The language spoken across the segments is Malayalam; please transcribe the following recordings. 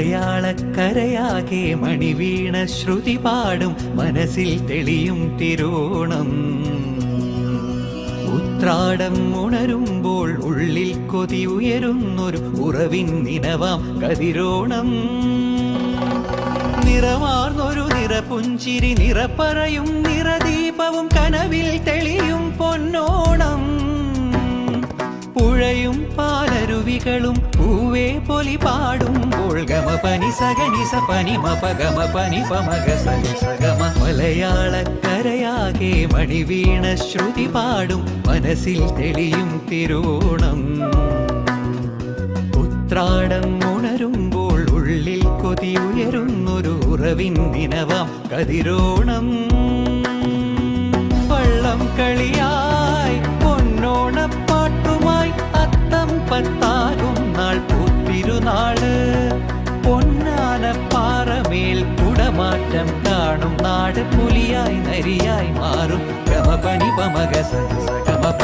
മലയാളക്കരയാകെ മണിവീണ ശ്രുതി പാടും മനസ്സിൽ തെളിയും തിരുവോണം. ഉത്രാടം ഉണരുമ്പോൾ ഉള്ളിൽ കൊതി ഉയരുന്നൊരു ഉറവിൻ നിനവാം കതിരോണം. നിറമാർന്നൊരു നിറപുഞ്ചിരി നിറപ്പറയും നിറദീപവും കനവിൽ തെളിയും പൊന്നോണം. പുഴയും പാലരുവികളും പൂവേ പൊലി പാടുമ്പോൾ ഗമ പനി സഗനി സ പനി മപ ഗമ പനി പമഗ സനി സഗമ. മലയാളക്കരയാകെ മണിവീണ ശ്രുതി പാടും മനസ്സിൽ തെളിയും തിരുവോണം. ഉത്രാടം ഉണരുമ്പോൾ ഉള്ളിൽ കൊതി ഉയരുന്നൊരു ഉറവിൻ ദിനവാം കതിരോണം. വള്ളം കളിയായി പൊന്നോണപ്പാട്ടുമായി അത്തം പത്താകും നാൾ പൂത്തിരുനാള്. പൊന്നാനപ്പാറമേൽ കുടമാറ്റം കാണും നാട് പുലിയായി നരിയായി മാറും ഗമ പനി പമഗ സനി സഗമപ.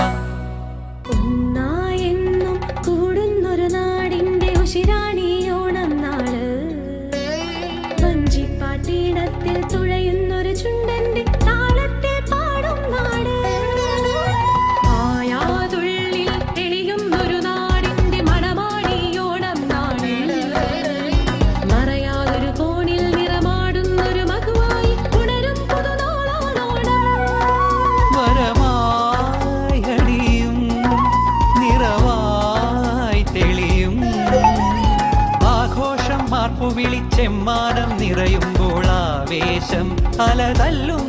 ഒന്നായെന്നും കൂടുന്നൊരു നാടിന്റെ ഉശിരാണിയോണം നാള്. വഞ്ചിപ്പാട്ടീടത്തിൽ തുഴയുന്നൊരു ചുണ്ടന്റെ താളത്തെ പാടും നാട്. ആയാതുള്ളിൽ തെളിയുന്നൊരു നാടിന്റെ മണമാണിയോണം നാട്. മറയാതൊരു കോണിൽ നിറമാടുന്നൊരു മധുവായി ഉണരും പുതുനാളാണോട്. വരമായി അടിയും നിറവായി തെളിയും ആഘോഷം മാർപ്പു വിളിച്ചെമ്മാനം നിറയുമ്പോൾ ആവേശം അലതല്ലും